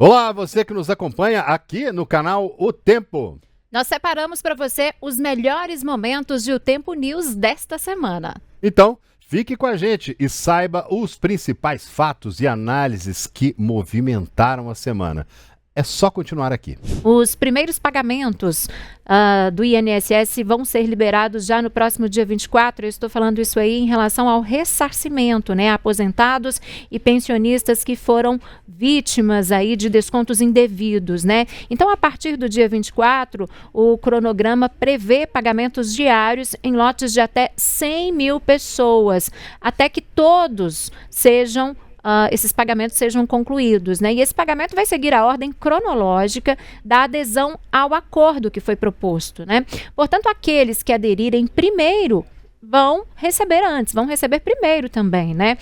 Olá, você que nos acompanha aqui no canal O Tempo. Nós separamos para você os melhores momentos de O Tempo News desta semana. Então, fique com a gente e saiba os principais fatos e análises que movimentaram a semana. É só continuar aqui. Os primeiros pagamentos do INSS vão ser liberados já no próximo dia 24. Eu estou falando isso aí em relação ao ressarcimento, né? Aposentados e pensionistas que foram vítimas aí de descontos indevidos, né? Então, a partir do dia 24, o cronograma prevê pagamentos diários em lotes de até 100 mil pessoas, até que todos sejam esses pagamentos sejam concluídos, né? E esse pagamento vai seguir a ordem cronológica da adesão ao acordo que foi proposto, né? Portanto, aqueles que aderirem primeiro vão receber antes, vão receber primeiro também, né?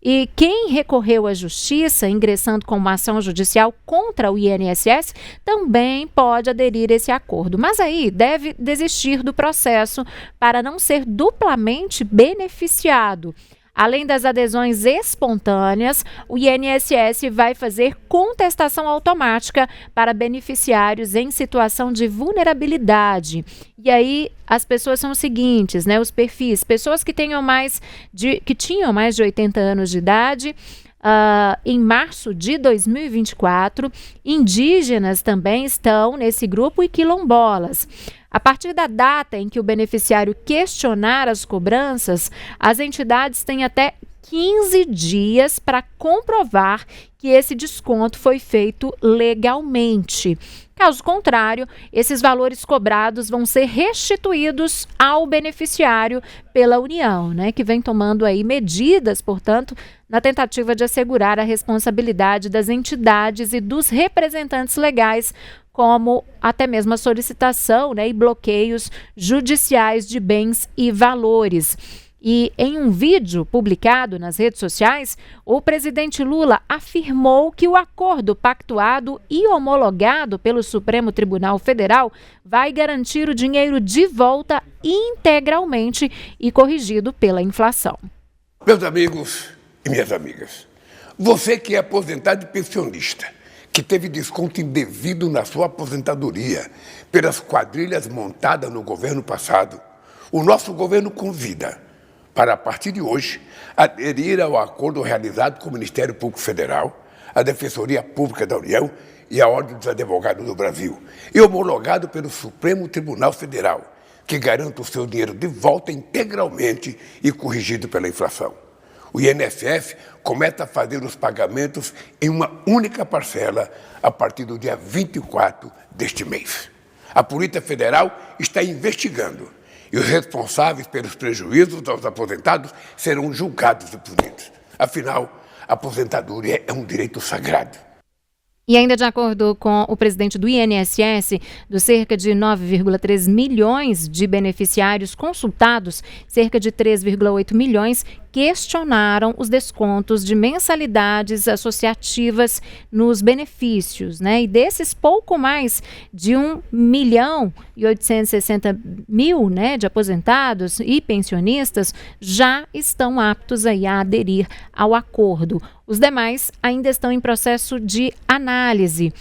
E quem recorreu à justiça, ingressando com uma ação judicial contra o INSS, também pode aderir a esse acordo. Mas aí deve desistir do processo para não ser duplamente beneficiado. Além das adesões espontâneas, o INSS vai fazer contestação automática para beneficiários em situação de vulnerabilidade. E aí as pessoas são os seguintes, né? Os perfis, pessoas que tinham mais de 80 anos de idade. Em março de 2024, indígenas também estão nesse grupo e quilombolas. A partir da data em que o beneficiário questionar as cobranças, as entidades têm até 15 dias para comprovar que esse desconto foi feito legalmente. Caso contrário, esses valores cobrados vão ser restituídos ao beneficiário pela União, né, que vem tomando aí medidas, portanto, na tentativa de assegurar a responsabilidade das entidades e dos representantes legais, como até mesmo a solicitação, né, e bloqueios judiciais de bens e valores. E em um vídeo publicado nas redes sociais, o presidente Lula afirmou que o acordo pactuado e homologado pelo Supremo Tribunal Federal vai garantir o dinheiro de volta integralmente e corrigido pela inflação. Meus amigos e minhas amigas, você que é aposentado e pensionista, que teve desconto indevido na sua aposentadoria pelas quadrilhas montadas no governo passado, o nosso governo convida para, a partir de hoje, aderir ao acordo realizado com o Ministério Público Federal, a Defensoria Pública da União e a Ordem dos Advogados do Brasil, e homologado pelo Supremo Tribunal Federal, que garanta o seu dinheiro de volta integralmente e corrigido pela inflação. O INSS começa a fazer os pagamentos em uma única parcela a partir do dia 24 deste mês. A Polícia Federal está investigando e os responsáveis pelos prejuízos aos aposentados serão julgados e punidos. Afinal, a aposentadoria é um direito sagrado. E ainda de acordo com o presidente do INSS, dos cerca de 9,3 milhões de beneficiários consultados, cerca de 3,8 milhões questionaram os descontos de mensalidades associativas nos benefícios, né? E desses, pouco mais de 1.860.000, né, de aposentados e pensionistas já estão aptos aí a aderir ao acordo. Os demais ainda estão em processo de análise.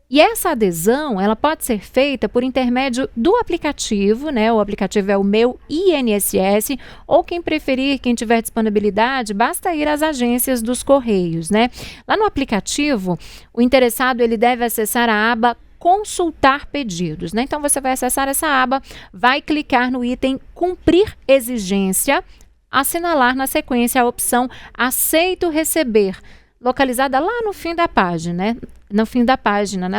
E essa adesão, ela pode ser feita por intermédio do aplicativo, né? O aplicativo é o Meu INSS, ou quem preferir, quem tiver disponibilidade, basta ir às agências dos Correios, né? Lá no aplicativo, o interessado ele deve acessar a aba Consultar Pedidos, né? Então você vai acessar essa aba, vai clicar no item Cumprir Exigência, assinalar na sequência a opção Aceito Receber, localizada lá no fim da página, né?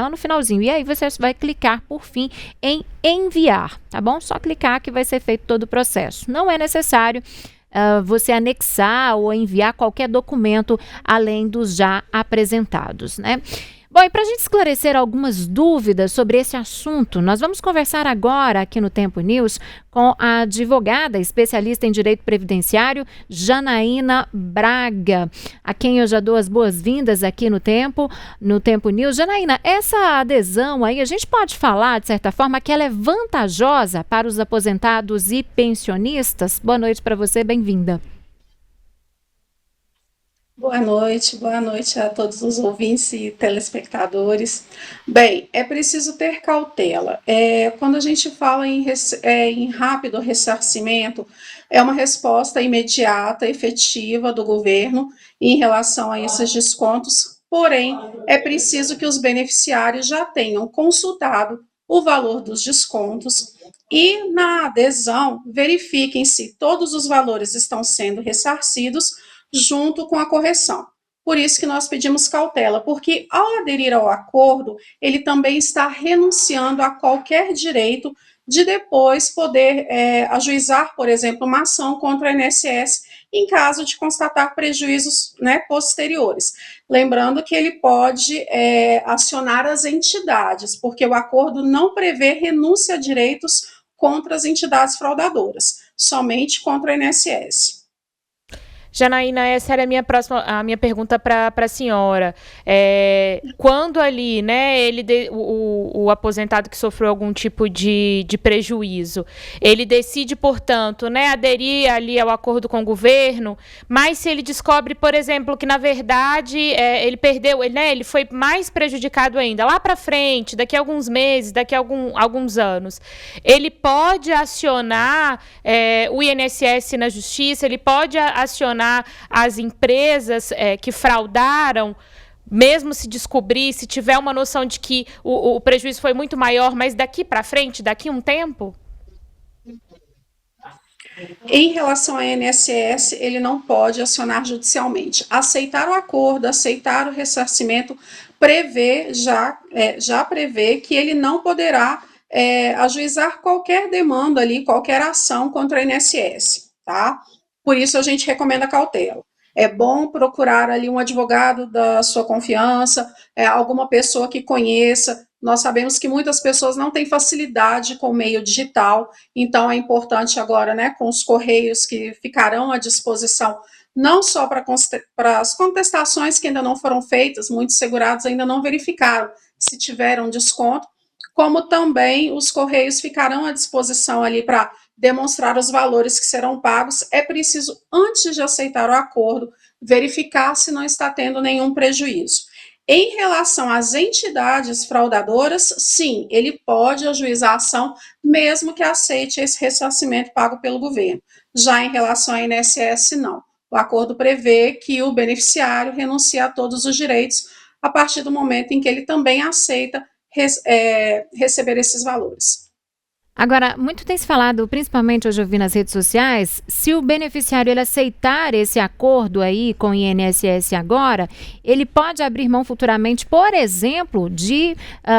Lá no finalzinho. E aí você vai clicar, por fim, em enviar, tá bom? Só clicar que vai ser feito todo o processo. Não é necessário você anexar ou enviar qualquer documento além dos já apresentados, né? Bom, e para a gente esclarecer algumas dúvidas sobre esse assunto, nós vamos conversar agora aqui no Tempo News com a advogada especialista em direito previdenciário, Janaína Braga, a quem eu já dou as boas-vindas aqui no Tempo News. Janaína, essa adesão aí, a gente pode falar, de certa forma, que ela é vantajosa para os aposentados e pensionistas? Boa noite para você, bem-vinda. Boa noite a todos os ouvintes e telespectadores. Bem, é preciso ter cautela. Quando a gente fala em rápido ressarcimento, é uma resposta imediata, efetiva do governo em relação a esses descontos, porém, é preciso que os beneficiários já tenham consultado o valor dos descontos e, na adesão, verifiquem se todos os valores estão sendo ressarcidos junto com a correção. Por isso que nós pedimos cautela, porque ao aderir ao acordo, ele também está renunciando a qualquer direito de depois poder ajuizar, por exemplo, uma ação contra a INSS em caso de constatar prejuízos, né, posteriores. Lembrando que ele pode acionar as entidades, porque o acordo não prevê renúncia a direitos contra as entidades fraudadoras, somente contra a INSS. Janaína, essa era a minha pergunta para a senhora. Quando ali, né, o aposentado que sofreu algum tipo de prejuízo, ele decide, portanto, né, aderir ali ao acordo com o governo, mas se ele descobre, por exemplo, que na verdade ele perdeu, ele foi mais prejudicado ainda, lá para frente, daqui a alguns meses, daqui a alguns anos, ele pode acionar o INSS na justiça, ele pode acionar as empresas que fraudaram, mesmo se descobrir, se tiver uma noção de que o prejuízo foi muito maior, mas daqui para frente, daqui a um tempo? Em relação ao INSS, ele não pode acionar judicialmente. Aceitar o acordo, aceitar o ressarcimento, já prevê que ele não poderá ajuizar qualquer demanda ali, qualquer ação contra o INSS, tá? Por isso a gente recomenda cautela. É bom procurar ali um advogado da sua confiança, alguma pessoa que conheça. Nós sabemos que muitas pessoas não têm facilidade com o meio digital, então é importante agora, né, com os correios que ficarão à disposição, não só para as contestações que ainda não foram feitas, muitos segurados ainda não verificaram se tiveram desconto, como também os correios ficarão à disposição ali para demonstrar os valores que serão pagos. É preciso, antes de aceitar o acordo, verificar se não está tendo nenhum prejuízo. Em relação às entidades fraudadoras, sim, ele pode ajuizar a ação, mesmo que aceite esse ressarcimento pago pelo governo. Já em relação à INSS, não. O acordo prevê que o beneficiário renuncia a todos os direitos a partir do momento em que ele também aceita receber esses valores. Agora, muito tem se falado, principalmente hoje eu vi nas redes sociais, se o beneficiário ele aceitar esse acordo aí com o INSS agora, ele pode abrir mão futuramente, por exemplo, de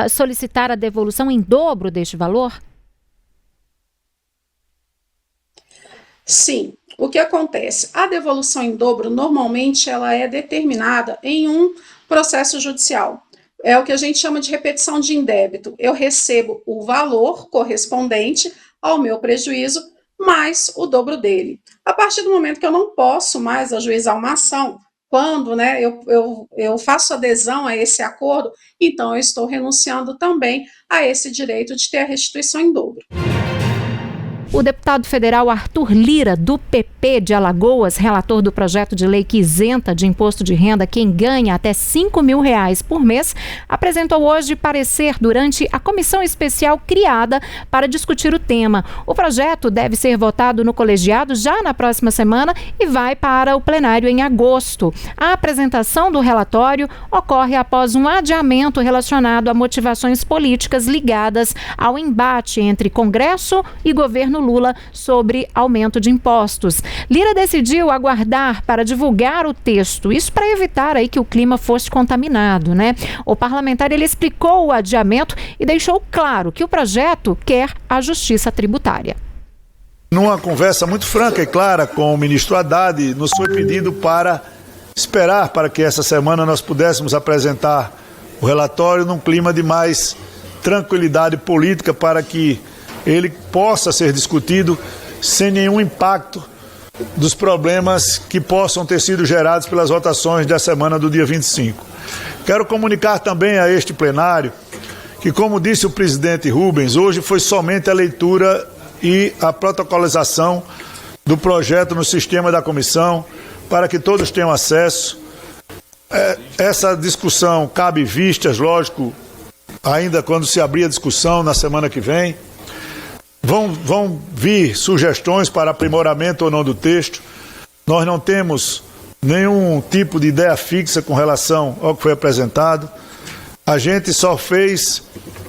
solicitar a devolução em dobro deste valor? Sim. O que acontece? A devolução em dobro, normalmente, ela é determinada em um processo judicial. É o que a gente chama de repetição de indébito. Eu recebo o valor correspondente ao meu prejuízo, mais o dobro dele. A partir do momento que eu não posso mais ajuizar uma ação, quando, né, eu faço adesão a esse acordo, então eu estou renunciando também a esse direito de ter a restituição em dobro. O deputado federal Arthur Lira, do PP de Alagoas, relator do projeto de lei que isenta de imposto de renda quem ganha até R$5 mil por mês, apresentou hoje parecer durante a comissão especial criada para discutir o tema. O projeto deve ser votado no colegiado já na próxima semana e vai para o plenário em agosto. A apresentação do relatório ocorre após um adiamento relacionado a motivações políticas ligadas ao embate entre Congresso e governo Lula sobre aumento de impostos. Lira decidiu aguardar para divulgar o texto, isso para evitar aí que o clima fosse contaminado, né? O parlamentar ele explicou o adiamento e deixou claro que o projeto quer a justiça tributária. Numa conversa muito franca e clara com o ministro Haddad, nos foi pedido para esperar para que essa semana nós pudéssemos apresentar o relatório num clima de mais tranquilidade política para que ele possa ser discutido sem nenhum impacto dos problemas que possam ter sido gerados pelas votações da semana do dia 25. Quero comunicar também a este plenário que, como disse o presidente Rubens, hoje foi somente a leitura e a protocolização do projeto no sistema da comissão para que todos tenham acesso. essa discussão cabe vistas, lógico, ainda quando se abrir a discussão na semana que vem. Vão vir sugestões para aprimoramento ou não do texto. Nós não temos nenhum tipo de ideia fixa com relação ao que foi apresentado. A gente só fez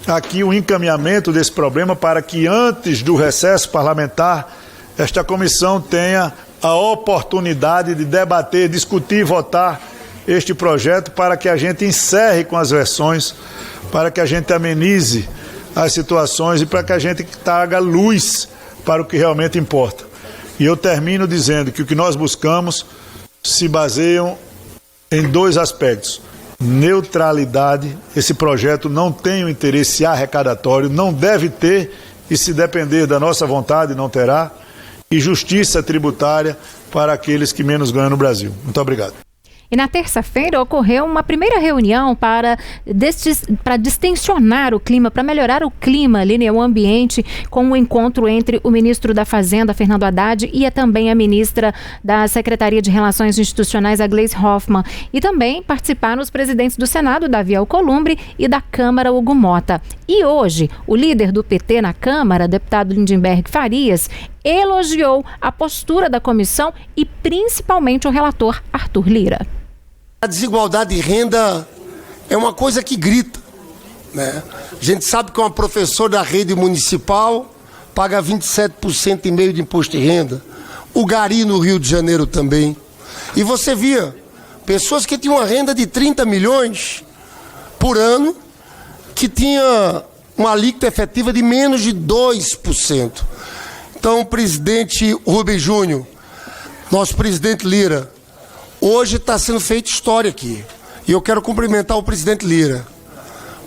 aqui o encaminhamento desse problema para que antes do recesso parlamentar esta comissão tenha a oportunidade de debater, discutir e votar este projeto para que a gente encerre com as versões, para que a gente amenize as situações e para que a gente traga luz para o que realmente importa. E eu termino dizendo que o que nós buscamos se baseiam em 2 aspectos. Neutralidade, esse projeto não tem um interesse arrecadatório, não deve ter, e se depender da nossa vontade não terá, e justiça tributária para aqueles que menos ganham no Brasil. Muito obrigado. E na terça-feira ocorreu uma primeira reunião para distensionar o clima, para melhorar o clima ali no ambiente, com um encontro entre o ministro da Fazenda, Fernando Haddad, e também a ministra da Secretaria de Relações Institucionais, a Gleisi Hoffmann. E também participaram os presidentes do Senado, Davi Alcolumbre, e da Câmara, Hugo Mota. E hoje, o líder do PT na Câmara, deputado Lindenberg Farias, elogiou a postura da comissão e principalmente o relator Arthur Lira. A desigualdade de renda é uma coisa que grita, né? A gente sabe que uma professora da rede municipal paga 27,5% de imposto de renda. O gari no Rio de Janeiro também. E você via pessoas que tinham uma renda de 30 milhões por ano, que tinha uma alíquota efetiva de menos de 2%. Então, presidente Rubem Júnior, nosso presidente Lira, hoje está sendo feita história aqui. E eu quero cumprimentar o presidente Lira.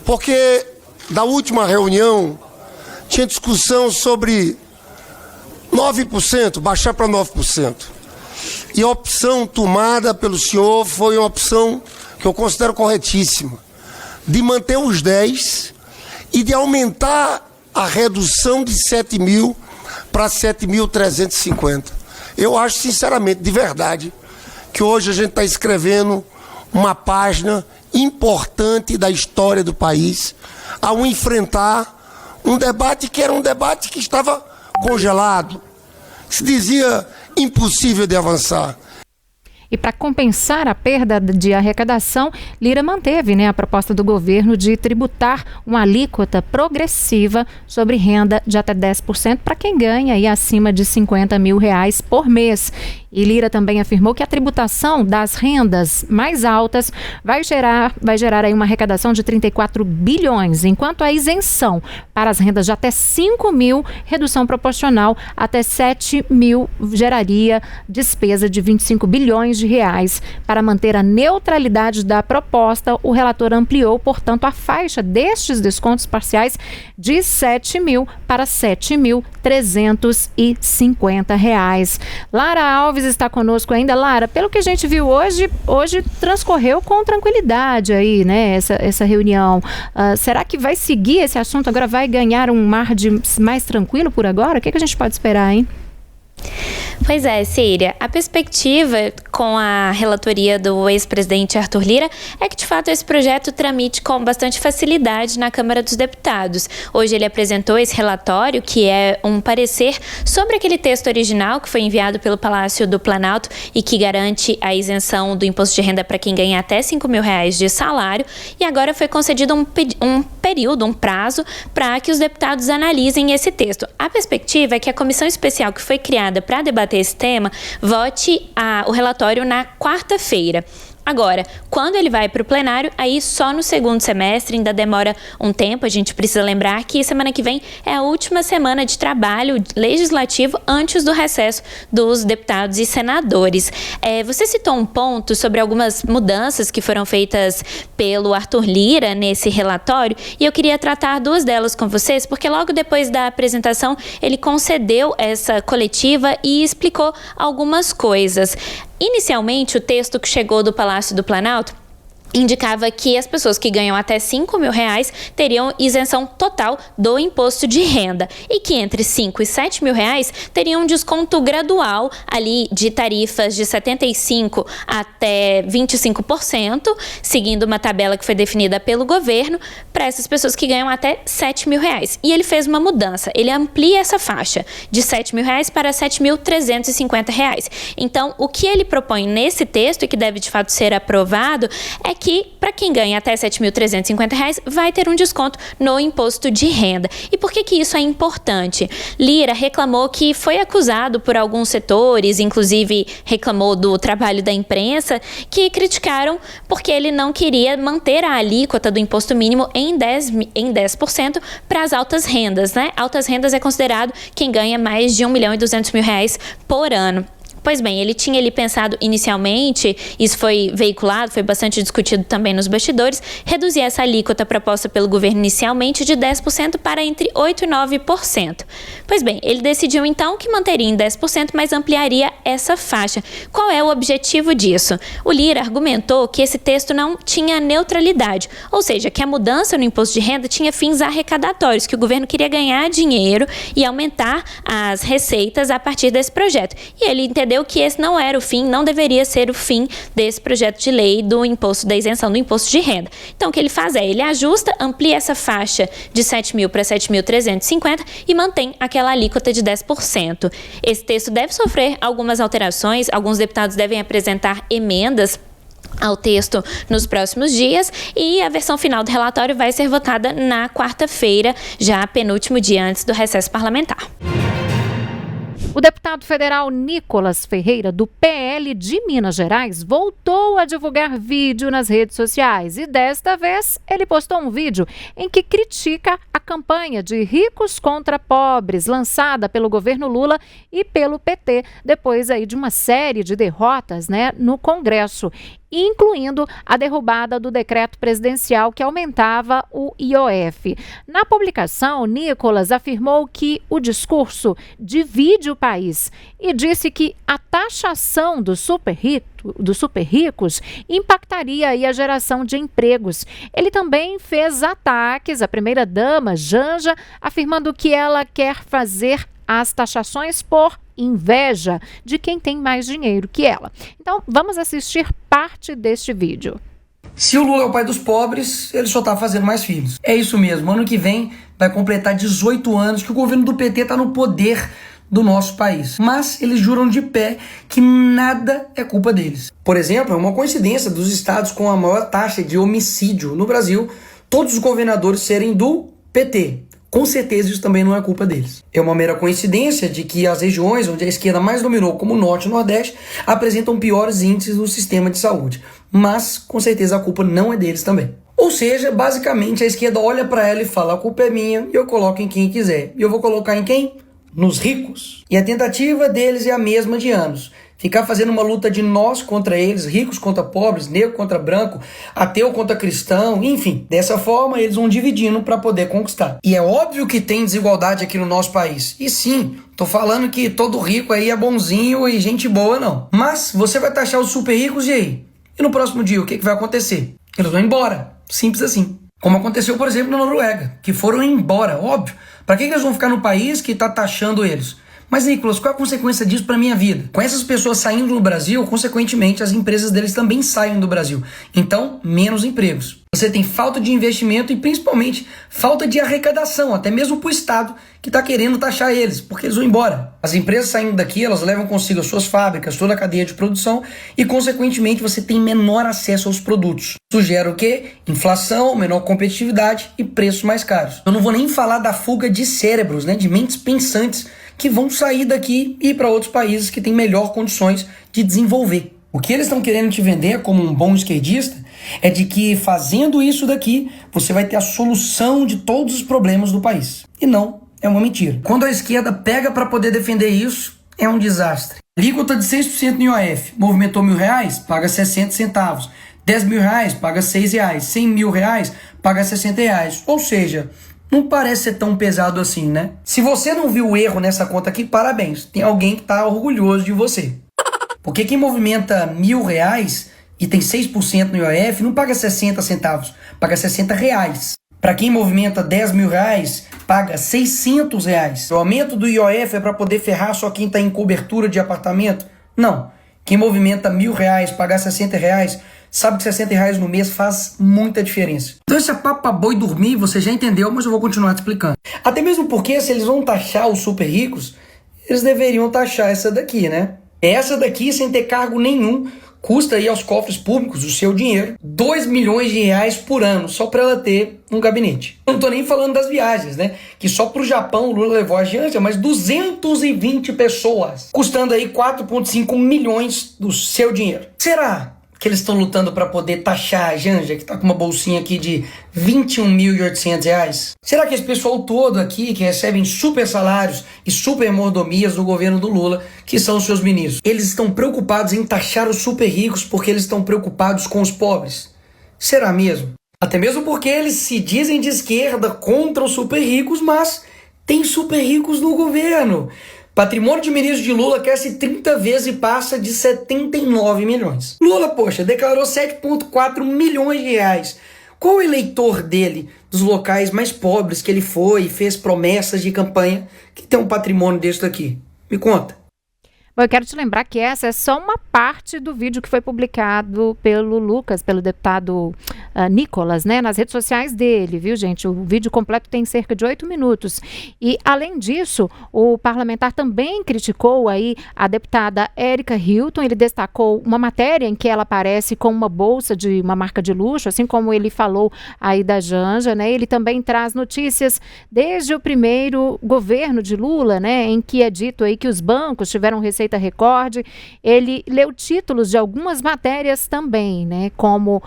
Porque da última reunião tinha discussão sobre 9%, baixar para 9%. E a opção tomada pelo senhor foi uma opção que eu considero corretíssima, de manter os 10% e de aumentar a redução de 7 mil para 7.350. Eu acho, sinceramente, de verdade, que hoje a gente está escrevendo uma página importante da história do país ao enfrentar um debate que era um debate que estava congelado, se dizia impossível de avançar. E para compensar a perda de arrecadação, Lira manteve, a proposta do governo de tributar uma alíquota progressiva sobre renda de até 10% para quem ganha aí acima de R$50 mil por mês. E Lira também afirmou que a tributação das rendas mais altas vai gerar aí uma arrecadação de 34 bilhões, enquanto a isenção para as rendas de até 5 mil, redução proporcional até 7 mil, geraria despesa de 25 bilhões de reais. Para manter a neutralidade da proposta, o relator ampliou, portanto, a faixa destes descontos parciais de 7 mil para 7.350 reais. Lara Alves está conosco ainda. Lara, pelo que a gente viu hoje transcorreu com tranquilidade aí, essa reunião. Será que vai seguir esse assunto agora? Vai ganhar um mar mais tranquilo por agora? O que a gente pode esperar, hein? Pois é, Síria, a perspectiva com a relatoria do ex-presidente Arthur Lira é que, de fato, esse projeto tramite com bastante facilidade na Câmara dos Deputados. Hoje ele apresentou esse relatório, que é um parecer sobre aquele texto original que foi enviado pelo Palácio do Planalto e que garante a isenção do imposto de renda para quem ganha até R$5 mil de salário, e agora foi concedido um prazo para que os deputados analisem esse texto. A perspectiva é que a comissão especial que foi criada para debater esse tema vote o relatório na quarta-feira. Agora, quando ele vai para o plenário, aí só no segundo semestre, ainda demora um tempo. A gente precisa lembrar que semana que vem é a última semana de trabalho legislativo antes do recesso dos deputados e senadores. Você citou um ponto sobre algumas mudanças que foram feitas pelo Arthur Lira nesse relatório, e eu queria tratar duas delas com vocês, porque logo depois da apresentação ele concedeu essa coletiva e explicou algumas coisas. Inicialmente, o texto que chegou do Palácio do Planalto indicava que as pessoas que ganham até R$5.000 teriam isenção total do imposto de renda e que entre R$5.000 e R$7.000 teriam um desconto gradual ali de tarifas de 75% até 25%, seguindo uma tabela que foi definida pelo governo para essas pessoas que ganham até R$7.000. E ele fez uma mudança, ele amplia essa faixa de R$7.000 para R$7.350. Então, o que ele propõe nesse texto e que deve de fato ser aprovado é que para quem ganha até R$7.350 vai ter um desconto no imposto de renda. E por que isso é importante? Lira reclamou que foi acusado por alguns setores, inclusive reclamou do trabalho da imprensa, que criticaram porque ele não queria manter a alíquota do imposto mínimo em 10% para as altas rendas, né? Altas rendas é considerado quem ganha mais de R$1.200.000 por ano. Pois bem, ele tinha pensado inicialmente, isso foi veiculado, foi bastante discutido também nos bastidores, reduzir essa alíquota proposta pelo governo inicialmente de 10% para entre 8% e 9%. Pois bem, ele decidiu então que manteria em 10%, mas ampliaria essa faixa. Qual é o objetivo disso? O Lira argumentou que esse texto não tinha neutralidade, ou seja, que a mudança no imposto de renda tinha fins arrecadatórios, que o governo queria ganhar dinheiro e aumentar as receitas a partir desse projeto. E ele entendeu que esse não era o fim, não deveria ser o fim desse projeto de lei do imposto, da isenção do imposto de renda. Então, o que ele faz ele ajusta, amplia essa faixa de 7.000 para 7.350 e mantém aquela alíquota de 10%. Esse texto deve sofrer algumas alterações, alguns deputados devem apresentar emendas ao texto nos próximos dias e a versão final do relatório vai ser votada na quarta-feira, já penúltimo dia antes do recesso parlamentar. O deputado federal Nicolas Ferreira, do PL de Minas Gerais, voltou a divulgar vídeo nas redes sociais e desta vez ele postou um vídeo em que critica a campanha de ricos contra pobres lançada pelo governo Lula e pelo PT, depois aí de uma série de derrotas, no Congresso, incluindo a derrubada do decreto presidencial que aumentava o IOF. Na publicação, Nicolas afirmou que o discurso divide o país e disse que a taxação dos super ricos impactaria aí a geração de empregos. Ele também fez ataques à primeira-dama, Janja, afirmando que ela quer fazer as taxações por inveja de quem tem mais dinheiro que ela. Então, vamos assistir parte deste vídeo. Se o Lula é o pai dos pobres, ele só está fazendo mais filhos. É isso mesmo, ano que vem vai completar 18 anos que o governo do PT está no poder do nosso país. Mas eles juram de pé que nada é culpa deles. Por exemplo, é uma coincidência dos estados com a maior taxa de homicídio no Brasil, todos os governadores serem do PT. Com certeza isso também não é culpa deles. É uma mera coincidência de que as regiões onde a esquerda mais dominou, como o Norte e o Nordeste, apresentam piores índices do sistema de saúde. Mas, com certeza, a culpa não é deles também. Ou seja, basicamente, a esquerda olha para ela e fala: a culpa é minha e eu coloco em quem quiser. E eu vou colocar em quem? Nos ricos. E a tentativa deles é a mesma de anos. Ficar fazendo uma luta de nós contra eles, ricos contra pobres, negro contra branco, ateu contra cristão, enfim. Dessa forma, eles vão dividindo para poder conquistar. E é óbvio que tem desigualdade aqui no nosso país. E sim, tô falando que todo rico aí é bonzinho e gente boa, não. Mas você vai taxar os super ricos e aí? E no próximo dia, o que vai acontecer? Eles vão embora. Simples assim. Como aconteceu, por exemplo, na Noruega, que foram embora, óbvio. Para que eles vão ficar no país que está taxando eles? Mas, Nicolas, qual é a consequência disso para a minha vida? Com essas pessoas saindo do Brasil, consequentemente, as empresas deles também saem do Brasil. Então, menos empregos. Você tem falta de investimento e, principalmente, falta de arrecadação, até mesmo para o Estado, que está querendo taxar eles, porque eles vão embora. As empresas saindo daqui, elas levam consigo as suas fábricas, toda a cadeia de produção e, consequentemente, você tem menor acesso aos produtos. Isso gera o quê? Inflação, menor competitividade e preços mais caros. Eu não vou nem falar da fuga de cérebros, de mentes pensantes, que vão sair daqui e ir para outros países que têm melhor condições de desenvolver. O que eles estão querendo te vender como um bom esquerdista é de que fazendo isso daqui, você vai ter a solução de todos os problemas do país. E não, é uma mentira. Quando a esquerda pega para poder defender isso, é um desastre. Alíquota de 6% no IOF. Movimentou R$1.000, paga 60 centavos. R$10.000, paga R$6. R$100.000, paga R$60. Ou seja, não parece ser tão pesado assim, né? Se você não viu o erro nessa conta aqui, parabéns. Tem alguém que tá orgulhoso de você. Porque quem movimenta R$1.000 e tem 6% no IOF, não paga 60 centavos, paga R$60. Para quem movimenta R$10 mil, paga R$600. O aumento do IOF é para poder ferrar só quem está em cobertura de apartamento? Não. Quem movimenta R$1.000, pagar R$60, sabe que R$60 no mês faz muita diferença. Então esse é papo pra boi dormir, você já entendeu, mas eu vou continuar te explicando. Até mesmo porque se eles vão taxar os super ricos, eles deveriam taxar essa daqui, né? Essa daqui, sem ter cargo nenhum, custa aí aos cofres públicos o seu dinheiro, R$2 milhões por ano, só para ela ter um gabinete. Eu não tô nem falando das viagens, né? Que só pro Japão o Lula levou a Janja, mas 220 pessoas, custando aí 4,5 milhões do seu dinheiro. Será que eles estão lutando para poder taxar a Janja, que tá com uma bolsinha aqui de R$21.800? Será que esse pessoal todo aqui, que recebem super salários e super mordomias do governo do Lula, que são os seus ministros, eles estão preocupados em taxar os super ricos porque eles estão preocupados com os pobres? Será mesmo? Até mesmo porque eles se dizem de esquerda contra os super ricos, mas tem super ricos no governo. Patrimônio de ministro de Lula cresce 30 vezes e passa de 79 milhões. Lula, poxa, declarou 7,4 milhões de reais. Qual o eleitor dele, dos locais mais pobres que ele foi e fez promessas de campanha, que tem um patrimônio desse daqui? Me conta. Bom, eu quero te lembrar que essa é só uma parte do vídeo que foi publicado pelo Lucas, pelo deputado Nicolas, né, nas redes sociais dele, viu, gente? O vídeo completo tem cerca de 8 minutos. E, além disso, o parlamentar também criticou aí a deputada Érica Hilton. Ele destacou uma matéria em que ela aparece com uma bolsa de uma marca de luxo, assim como ele falou aí da Janja, né? Ele também traz notícias desde o primeiro governo de Lula, né, em que é dito aí que os bancos tiveram receita recorde. Ele leu títulos de algumas matérias também, né? Como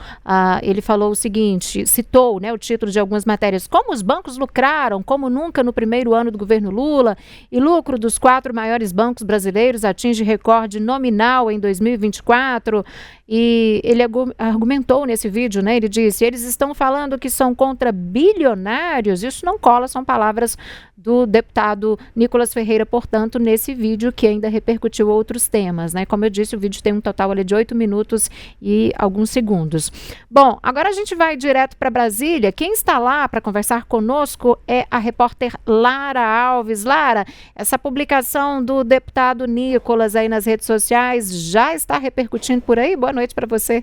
ele falou o seguinte, citou, né, o título de algumas matérias: como os bancos lucraram, como nunca no primeiro ano do governo Lula, e lucro dos 4 maiores bancos brasileiros atinge recorde nominal em 2024. E ele argumentou nesse vídeo, né? Ele disse: eles estão falando que são contra bilionários. Isso não cola, são palavras do deputado Nicolas Ferreira, portanto, nesse vídeo que ainda repercutiu outros temas, né? Como eu disse, o vídeo tem um total ali de 8 minutos e alguns segundos. Bom, agora a gente vai direto para Brasília. Quem está lá para conversar conosco é a repórter Lara Alves. Lara, essa publicação do deputado Nicolas aí nas redes sociais já está repercutindo por aí? Boa noite para você.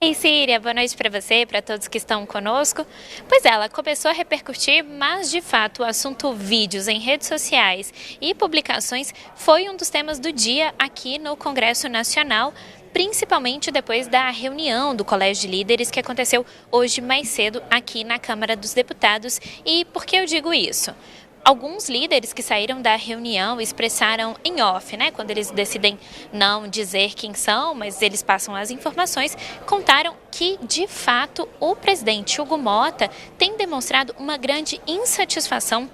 Ei, Síria, boa noite para você e para todos que estão conosco. Pois é, ela começou a repercutir, mas de fato o assunto vídeos em redes sociais e publicações foi um dos temas do dia aqui no Congresso Nacional, principalmente depois da reunião do Colégio de Líderes que aconteceu hoje mais cedo aqui na Câmara dos Deputados. E por que eu digo isso? Alguns líderes que saíram da reunião expressaram em off, né, quando eles decidem não dizer quem são, mas eles passam as informações, contaram que, de fato, o presidente Hugo Motta tem demonstrado uma grande insatisfação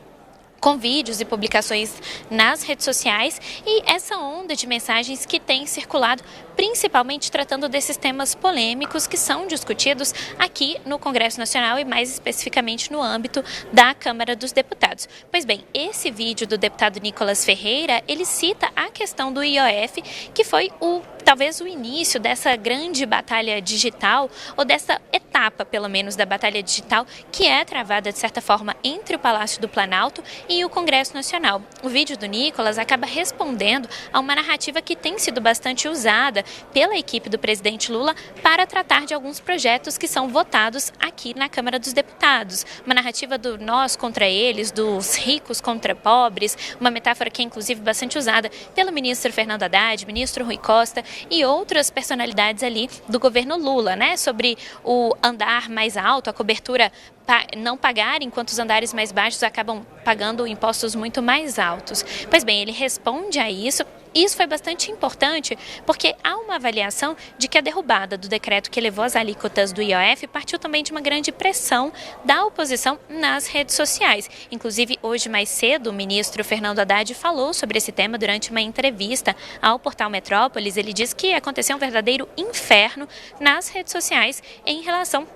com vídeos e publicações nas redes sociais e essa onda de mensagens que tem circulado, principalmente tratando desses temas polêmicos que são discutidos aqui no Congresso Nacional e mais especificamente no âmbito da Câmara dos Deputados. Pois bem, esse vídeo do deputado Nicolas Ferreira, ele cita a questão do IOF, que foi talvez o início dessa grande batalha digital, ou dessa etapa, pelo menos, da batalha digital, que é travada, de certa forma, entre o Palácio do Planalto e o Congresso Nacional. O vídeo do Nicolas acaba respondendo a uma narrativa que tem sido bastante usada pela equipe do presidente Lula para tratar de alguns projetos que são votados aqui na Câmara dos Deputados. Uma narrativa do nós contra eles, dos ricos contra pobres, uma metáfora que é inclusive bastante usada pelo ministro Fernando Haddad, ministro Rui Costa e outras personalidades ali do governo Lula, né? Sobre o andar mais alto, a cobertura não pagar, enquanto os andares mais baixos acabam pagando impostos muito mais altos. Pois bem, ele responde a isso. Isso foi bastante importante porque há uma avaliação de que a derrubada do decreto que elevou as alíquotas do IOF partiu também de uma grande pressão da oposição nas redes sociais. Inclusive, hoje mais cedo, o ministro Fernando Haddad falou sobre esse tema durante uma entrevista ao portal Metrópolis. Ele diz que aconteceu um verdadeiro inferno nas redes sociais em relação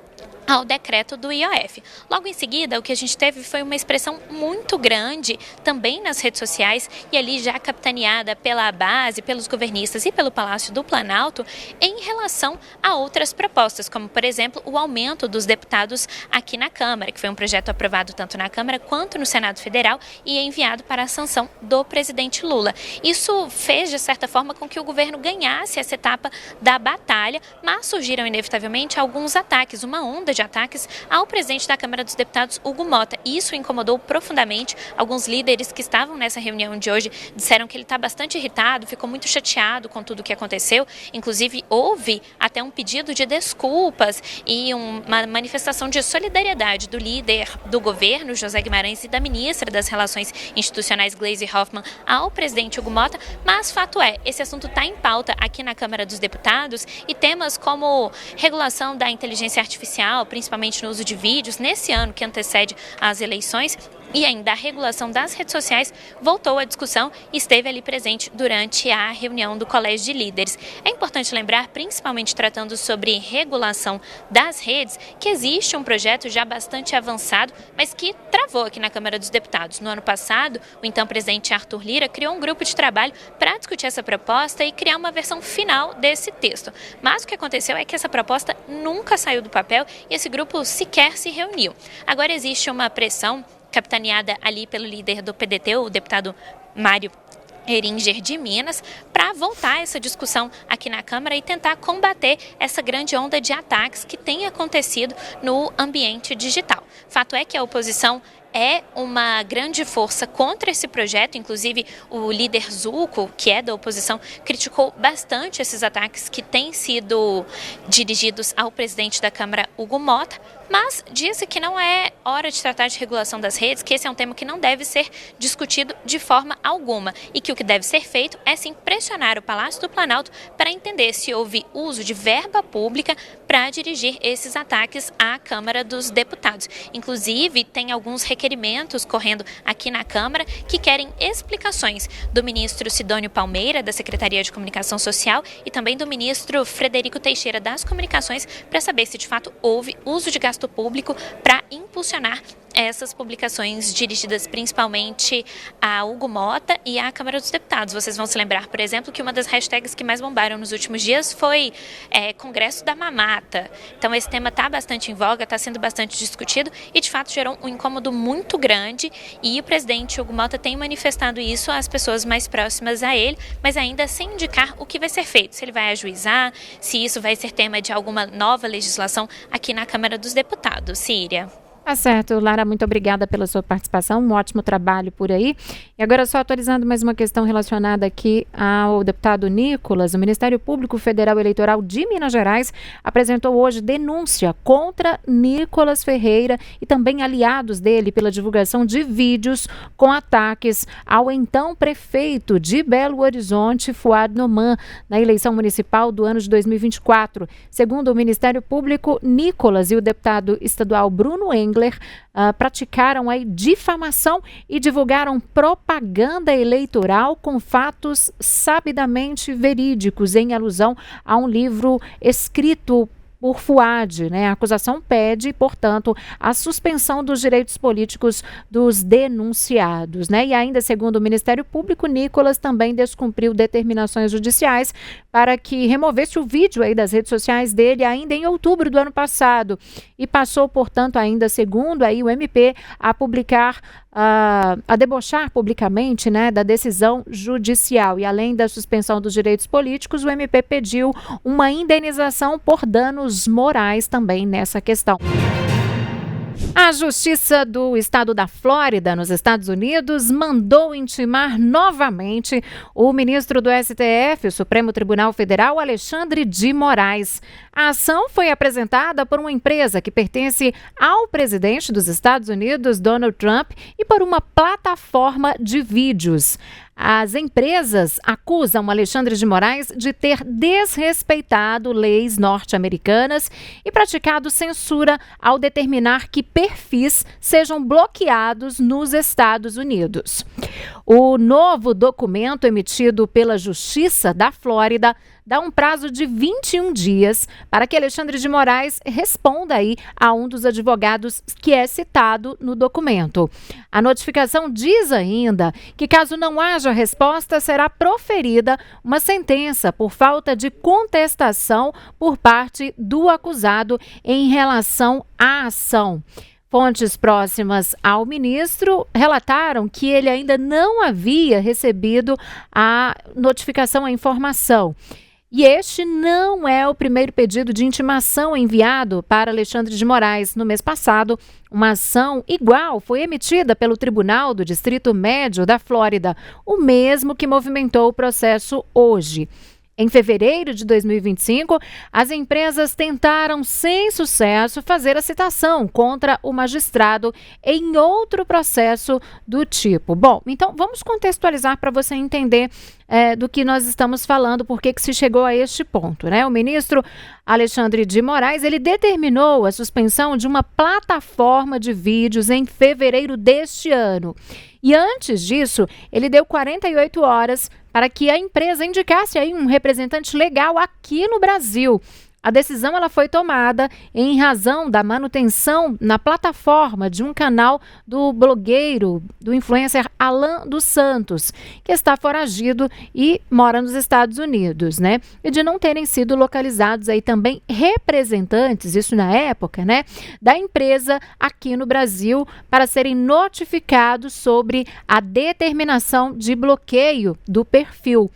ao decreto do IOF. Logo em seguida, o que a gente teve foi uma expressão muito grande também nas redes sociais e ali já capitaneada pela base, pelos governistas e pelo Palácio do Planalto em relação a outras propostas, como, por exemplo, o aumento dos deputados aqui na Câmara, que foi um projeto aprovado tanto na Câmara quanto no Senado Federal e enviado para a sanção do presidente Lula. Isso fez, de certa forma, com que o governo ganhasse essa etapa da batalha, mas surgiram inevitavelmente alguns ataques, uma onda de ataques ao presidente da Câmara dos Deputados, Hugo Mota. Isso incomodou profundamente. Alguns líderes que estavam nessa reunião de hoje disseram que ele está bastante irritado, ficou muito chateado com tudo o que aconteceu. Inclusive, houve até um pedido de desculpas e uma manifestação de solidariedade do líder do governo, José Guimarães, e da ministra das Relações Institucionais, Gleisi Hoffmann, ao presidente Hugo Mota. Mas fato é, esse assunto está em pauta aqui na Câmara dos Deputados e temas como regulação da inteligência artificial, principalmente no uso de vídeos, nesse ano que antecede as eleições, e ainda a regulação das redes sociais voltou à discussão e esteve ali presente durante a reunião do Colégio de Líderes. É importante lembrar, principalmente tratando sobre regulação das redes, que existe um projeto já bastante avançado, mas que travou aqui na Câmara dos Deputados. No ano passado, o então presidente Arthur Lira criou um grupo de trabalho para discutir essa proposta e criar uma versão final desse texto. Mas o que aconteceu é que essa proposta nunca saiu do papel e esse grupo sequer se reuniu. Agora existe uma pressão capitaneada ali pelo líder do PDT, o deputado Mário Heringer de Minas, para voltar essa discussão aqui na Câmara e tentar combater essa grande onda de ataques que tem acontecido no ambiente digital. Fato é que a oposição é uma grande força contra esse projeto, inclusive o líder Zucco, que é da oposição, criticou bastante esses ataques que têm sido dirigidos ao presidente da Câmara, Hugo Mota, mas disse que não é hora de tratar de regulação das redes, que esse é um tema que não deve ser discutido de forma alguma e que o que deve ser feito é sim pressionar o Palácio do Planalto para entender se houve uso de verba pública para dirigir esses ataques à Câmara dos Deputados. Inclusive, tem alguns requerimentos correndo aqui na Câmara que querem explicações do ministro Sidônio Palmeira, da Secretaria de Comunicação Social, e também do ministro Frederico Teixeira, das Comunicações, para saber se de fato houve uso de gasto público para impulsionar essas publicações dirigidas principalmente a Hugo Mota e à Câmara dos Deputados. Vocês vão se lembrar, por exemplo, que uma das hashtags que mais bombaram nos últimos dias foi Congresso da Mamata. Então esse tema está bastante em voga, está sendo bastante discutido e de fato gerou um incômodo muito grande e o presidente Hugo Mota tem manifestado isso às pessoas mais próximas a ele, mas ainda sem indicar o que vai ser feito, se ele vai ajuizar, se isso vai ser tema de alguma nova legislação aqui na Câmara dos Deputados. Síria. Tá certo, Lara, muito obrigada pela sua participação, um ótimo trabalho por aí. E agora só atualizando mais uma questão relacionada aqui ao deputado Nicolas, o Ministério Público Federal Eleitoral de Minas Gerais apresentou hoje denúncia contra Nicolas Ferreira e também aliados dele pela divulgação de vídeos com ataques ao então prefeito de Belo Horizonte, Fuad Noman, na eleição municipal do ano de 2024. Segundo o Ministério Público, Nicolas e o deputado estadual Bruno Engler praticaram aí difamação e divulgaram propaganda eleitoral com fatos sabidamente verídicos em alusão a um livro escrito por Fuad, né? A acusação pede, portanto, a suspensão dos direitos políticos dos denunciados, né? E ainda, segundo o Ministério Público, Nicolas também descumpriu determinações judiciais para que removesse o vídeo aí das redes sociais dele ainda em outubro do ano passado e passou, portanto, ainda, segundo aí o MP, a publicar a debochar publicamente, né, da decisão judicial. E além da suspensão dos direitos políticos, o MP pediu uma indenização por danos morais também nessa questão. A Justiça do Estado da Flórida, nos Estados Unidos, mandou intimar novamente o ministro do STF, o Supremo Tribunal Federal, Alexandre de Moraes. A ação foi apresentada por uma empresa que pertence ao presidente dos Estados Unidos, Donald Trump, e por uma plataforma de vídeos. As empresas acusam Alexandre de Moraes de ter desrespeitado leis norte-americanas e praticado censura ao determinar que perfis sejam bloqueados nos Estados Unidos. O novo documento emitido pela Justiça da Flórida dá um prazo de 21 dias para que Alexandre de Moraes responda aí a um dos advogados que é citado no documento. A notificação diz ainda que, caso não haja resposta, será proferida uma sentença por falta de contestação por parte do acusado em relação à ação. Fontes próximas ao ministro relataram que ele ainda não havia recebido a notificação, a informação. E este não é o primeiro pedido de intimação enviado para Alexandre de Moraes. No mês passado, uma ação igual foi emitida pelo Tribunal do Distrito Médio da Flórida, o mesmo que movimentou o processo hoje. Em fevereiro de 2025, as empresas tentaram, sem sucesso, fazer a citação contra o magistrado em outro processo do tipo. Bom, então vamos contextualizar para você entender do que nós estamos falando, por que se chegou a este ponto, né? O ministro Alexandre de Moraes, ele determinou a suspensão de uma plataforma de vídeos em fevereiro deste ano. E antes disso, ele deu 48 horas para que a empresa indicasse aí um representante legal aqui no Brasil. A decisão ela foi tomada em razão da manutenção na plataforma de um canal do blogueiro, do influencer Alan dos Santos, que está foragido e mora nos Estados Unidos, né? E de não terem sido localizados aí também representantes, isso na época, né, da empresa aqui no Brasil, para serem notificados sobre a determinação de bloqueio do perfil.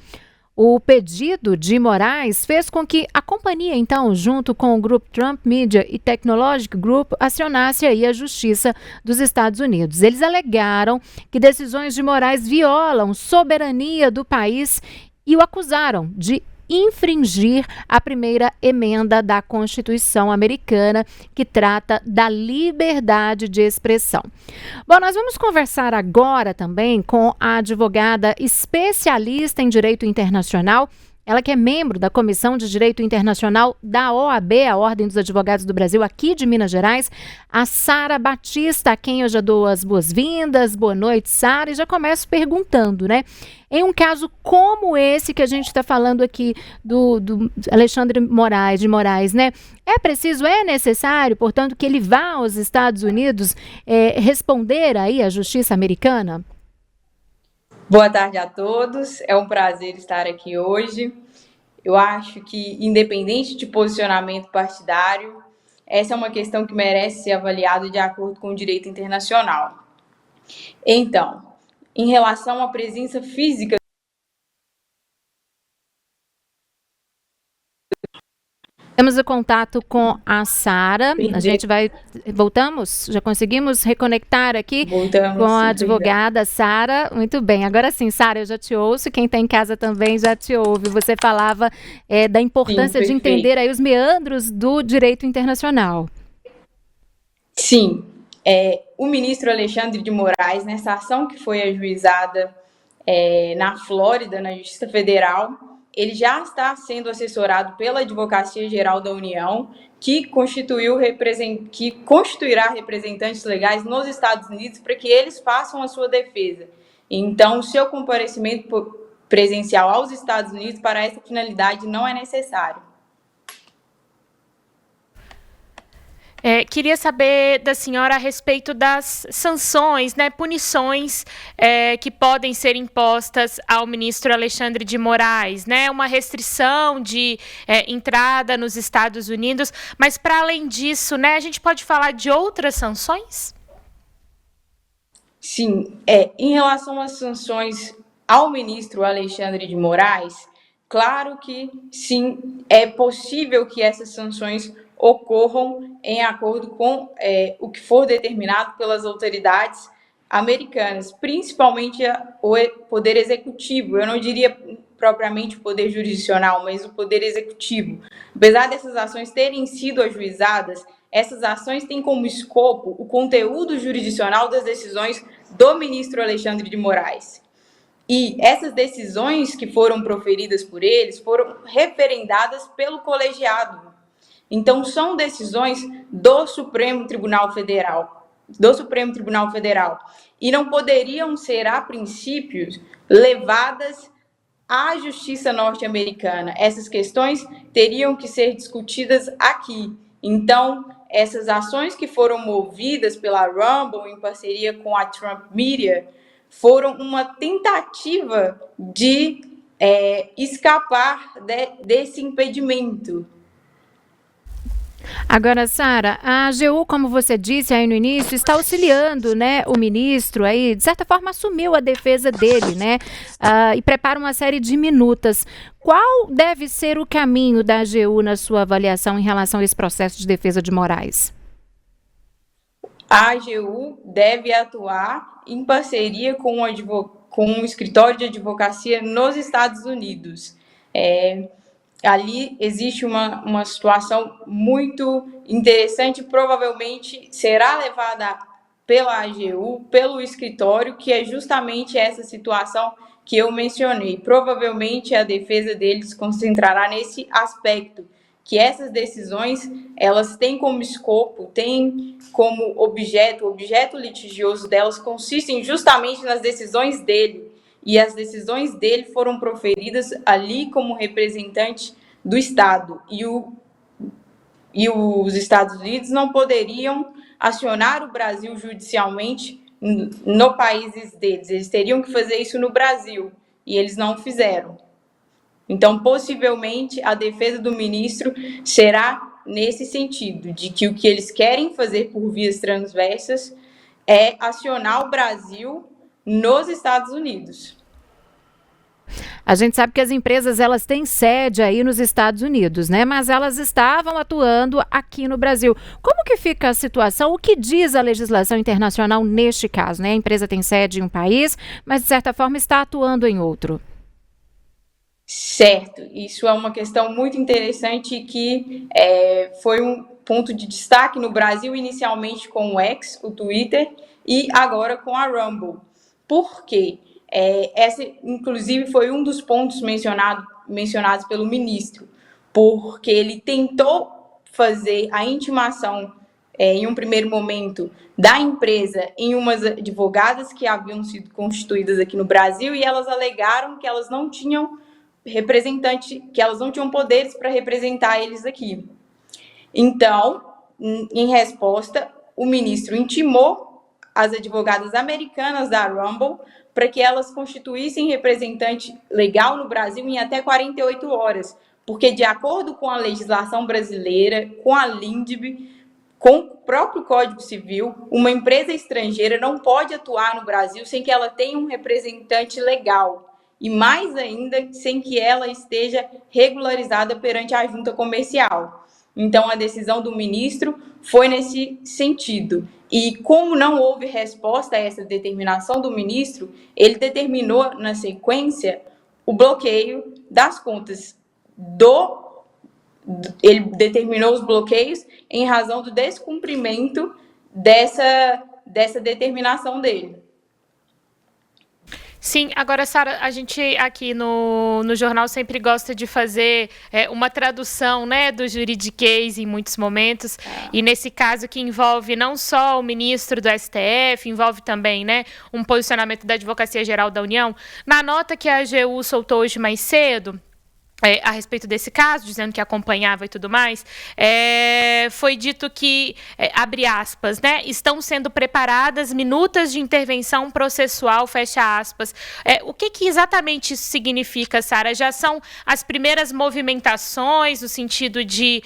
O pedido de Moraes fez com que a companhia, então, junto com o grupo Trump Media e Technology Group, acionasse aí a Justiça dos Estados Unidos. Eles alegaram que decisões de Moraes violam soberania do país e o acusaram de infringir a primeira emenda da Constituição americana, que trata da liberdade de expressão. Bom, nós vamos conversar agora também com a advogada especialista em direito internacional, ela que é membro da Comissão de Direito Internacional da OAB, a Ordem dos Advogados do Brasil, aqui de Minas Gerais, a Sara Batista, a quem eu já dou as boas-vindas. Boa noite, Sara, e já começo perguntando, né? Em um caso como esse que a gente está falando aqui do Alexandre de Moraes, né? É necessário, portanto, que ele vá aos Estados Unidos responder aí à justiça americana? Boa tarde a todos, é um prazer estar aqui hoje. Eu acho que, independente de posicionamento partidário, essa é uma questão que merece ser avaliada de acordo com o direito internacional. Então, em relação à presença física, temos o contato com a Sara. A gente vai... Voltamos? Já conseguimos reconectar aqui com a advogada Sara? Muito bem. Agora sim, Sara, eu já te ouço. Quem está em casa também já te ouve. Você falava da importância de entender aí os meandros do direito internacional. Sim. O ministro Alexandre de Moraes, nessa ação que foi ajuizada na Flórida, na Justiça Federal, ele já está sendo assessorado pela Advocacia Geral da União, que constituirá representantes legais nos Estados Unidos para que eles façam a sua defesa. Então, o seu comparecimento presencial aos Estados Unidos para essa finalidade não é necessário. Queria saber da senhora a respeito das sanções, né, punições que podem ser impostas ao ministro Alexandre de Moraes, né, uma restrição de entrada nos Estados Unidos, mas para além disso, né, a gente pode falar de outras sanções? Sim, em relação às sanções ao ministro Alexandre de Moraes, claro que sim, é possível que essas sanções ocorram em acordo com o que for determinado pelas autoridades americanas, principalmente o Poder Executivo. Eu não diria propriamente o Poder Jurisdicional, mas o Poder Executivo. Apesar dessas ações terem sido ajuizadas, essas ações têm como escopo o conteúdo jurisdicional das decisões do ministro Alexandre de Moraes. E essas decisões que foram proferidas por eles foram referendadas pelo colegiado. Então, são decisões do Supremo Tribunal Federal, e não poderiam ser, a princípio, levadas à justiça norte-americana. Essas questões teriam que ser discutidas aqui. Então, essas ações que foram movidas pela Rumble em parceria com a Trump Media foram uma tentativa de escapar desse impedimento. Agora, Sara, a AGU, como você disse aí no início, está auxiliando, né, o ministro aí, de certa forma assumiu a defesa dele, né, e prepara uma série de minutas. Qual deve ser o caminho da AGU na sua avaliação em relação a esse processo de defesa de Moraes? A AGU deve atuar em parceria com um escritório de advocacia nos Estados Unidos. Ali existe uma situação muito interessante, provavelmente será levada pela AGU, pelo escritório, que é justamente essa situação que eu mencionei. Provavelmente a defesa deles concentrará nesse aspecto, que essas decisões, elas têm como escopo, têm como objeto, o objeto litigioso delas consistem justamente nas decisões dele. E as decisões dele foram proferidas ali como representante do Estado. E os Estados Unidos não poderiam acionar o Brasil judicialmente no país deles. Eles teriam que fazer isso no Brasil, e eles não fizeram. Então, possivelmente, a defesa do ministro será nesse sentido, de que o que eles querem fazer por vias transversas é acionar o Brasil nos Estados Unidos. A gente sabe que as empresas, elas têm sede aí nos Estados Unidos, né? Mas elas estavam atuando aqui no Brasil. Como que fica a situação? O que diz a legislação internacional neste caso, né? A empresa tem sede em um país, mas de certa forma está atuando em outro. Certo, isso é uma questão muito interessante que foi um ponto de destaque no Brasil, inicialmente com o X, o Twitter, e agora com a Rumble. Por quê? Essa, inclusive, foi um dos pontos mencionados pelo ministro, porque ele tentou fazer a intimação, em um primeiro momento, da empresa em umas advogadas que haviam sido constituídas aqui no Brasil, e elas alegaram que elas não tinham representante, que elas não tinham poderes para representar eles aqui. Então, em resposta, o ministro intimou as advogadas americanas da Rumble para que elas constituíssem representante legal no Brasil em até 48 horas, porque, de acordo com a legislação brasileira, com a LINDB, com o próprio Código Civil, uma empresa estrangeira não pode atuar no Brasil sem que ela tenha um representante legal, e mais ainda, sem que ela esteja regularizada perante a junta comercial. Então, a decisão do ministro foi nesse sentido. E como não houve resposta a essa determinação do ministro, ele determinou, na sequência, o bloqueio das contas ele determinou os bloqueios em razão do descumprimento dessa determinação dele. Sim, agora, Sara, a gente aqui no jornal sempre gosta de fazer uma tradução, né, do juridiquês em muitos momentos, e nesse caso que envolve não só o ministro do STF, envolve também, né, um posicionamento da Advocacia Geral da União. Na nota que a AGU soltou hoje mais cedo, a respeito desse caso, dizendo que acompanhava e tudo mais, foi dito que, abre aspas, né, estão sendo preparadas minutas de intervenção processual, fecha aspas. O que exatamente isso significa, Sara? Já são as primeiras movimentações no sentido de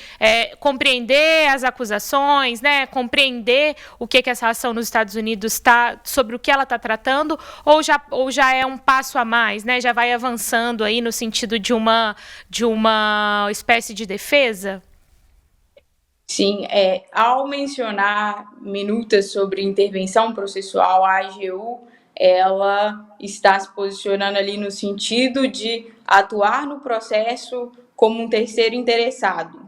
compreender as acusações, né, compreender o que essa ação nos Estados Unidos está, sobre o que ela está tratando, ou já é um passo a mais, né, já vai avançando aí no sentido de uma espécie de defesa? Sim, ao mencionar minutas sobre intervenção processual, a AGU, ela está se posicionando ali no sentido de atuar no processo como um terceiro interessado,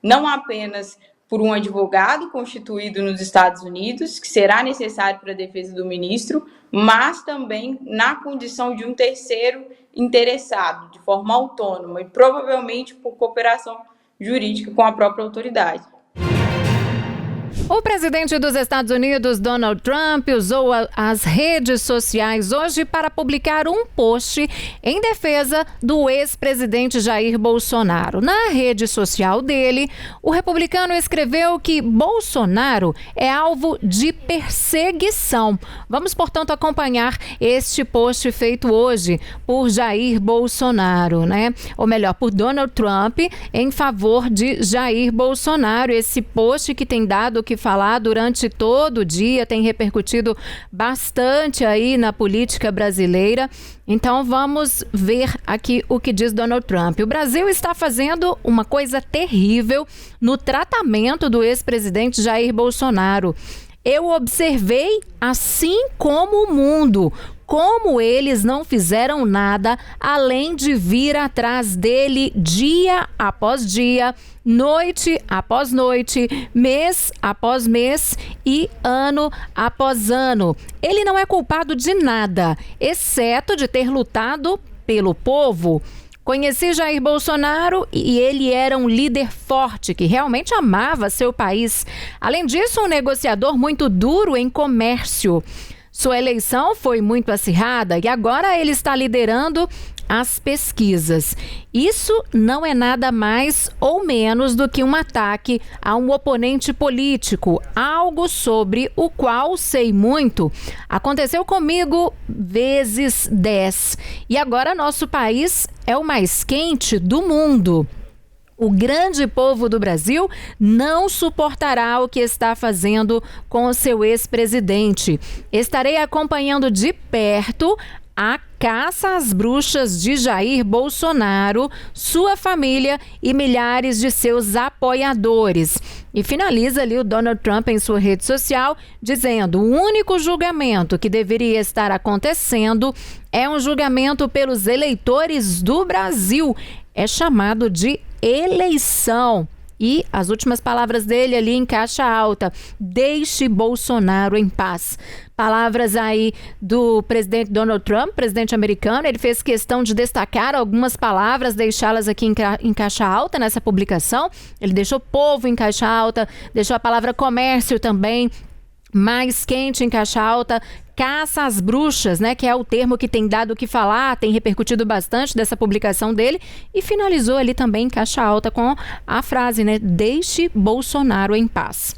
não apenas por um advogado constituído nos Estados Unidos, que será necessário para a defesa do ministro, mas também na condição de um terceiro interessado, de forma autônoma, e provavelmente por cooperação jurídica com a própria autoridade. O presidente dos Estados Unidos, Donald Trump, usou as redes sociais hoje para publicar um post em defesa do ex-presidente Jair Bolsonaro. Na rede social dele, o republicano escreveu que Bolsonaro é alvo de perseguição. Vamos, portanto, acompanhar este post feito hoje por Jair Bolsonaro, né? Ou melhor, por Donald Trump em favor de Jair Bolsonaro. Esse post que tem dado o que falar durante todo o dia, tem repercutido bastante aí na política brasileira. Então vamos ver aqui o que diz Donald Trump. O Brasil está fazendo uma coisa terrível no tratamento do ex-presidente Jair Bolsonaro. Eu observei, assim como o mundo, como eles não fizeram nada além de vir atrás dele dia após dia, noite após noite, mês após mês e ano após ano. Ele não é culpado de nada, exceto de ter lutado pelo povo. Conheci Jair Bolsonaro e ele era um líder forte, que realmente amava seu país. Além disso, um negociador muito duro em comércio. Sua eleição foi muito acirrada e agora ele está liderando as pesquisas. Isso não é nada mais ou menos do que um ataque a um oponente político, algo sobre o qual sei muito. Aconteceu comigo vezes 10 e agora nosso país é o mais quente do mundo. O grande povo do Brasil não suportará o que está fazendo com o seu ex-presidente. Estarei acompanhando de perto a caça às bruxas de Jair Bolsonaro, sua família e milhares de seus apoiadores. E finaliza ali o Donald Trump em sua rede social, dizendo: o único julgamento que deveria estar acontecendo é um julgamento pelos eleitores do Brasil. É chamado de eleição. E as últimas palavras dele ali em caixa alta: deixe Bolsonaro em paz. Palavras aí do presidente Donald Trump, presidente americano. Ele fez questão de destacar algumas palavras, deixá-las aqui em caixa alta nessa publicação. Ele deixou povo em caixa alta, deixou a palavra comércio também mais quente em caixa alta, caça às bruxas, né, que é o termo que tem dado o que falar, tem repercutido bastante dessa publicação dele, e finalizou ali também em caixa alta com a frase, né, deixe Bolsonaro em paz.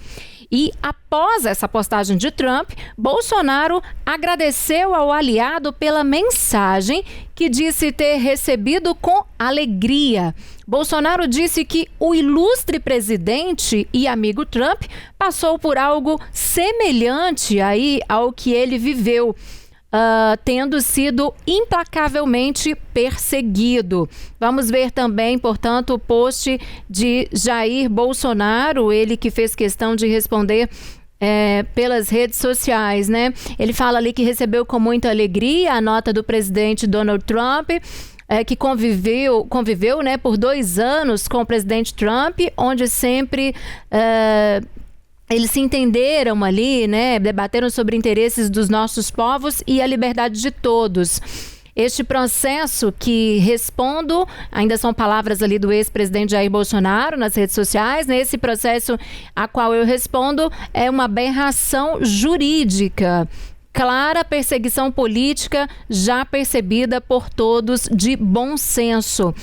E após essa postagem de Trump, Bolsonaro agradeceu ao aliado pela mensagem que disse ter recebido com alegria. Bolsonaro disse que o ilustre presidente e amigo Trump passou por algo semelhante aí ao que ele viveu, tendo sido implacavelmente perseguido. Vamos ver também, portanto, o post de Jair Bolsonaro, ele que fez questão de responder pelas redes sociais, né? Ele fala ali que recebeu com muita alegria a nota do presidente Donald Trump, que conviveu, né, por 2 anos com o presidente Trump, onde sempre eles se entenderam ali, né, debateram sobre interesses dos nossos povos e a liberdade de todos. Este processo que respondo, ainda são palavras ali do ex-presidente Jair Bolsonaro nas redes sociais, né? Esse processo a qual eu respondo é uma aberração jurídica. Clara perseguição política já percebida por todos de bom senso.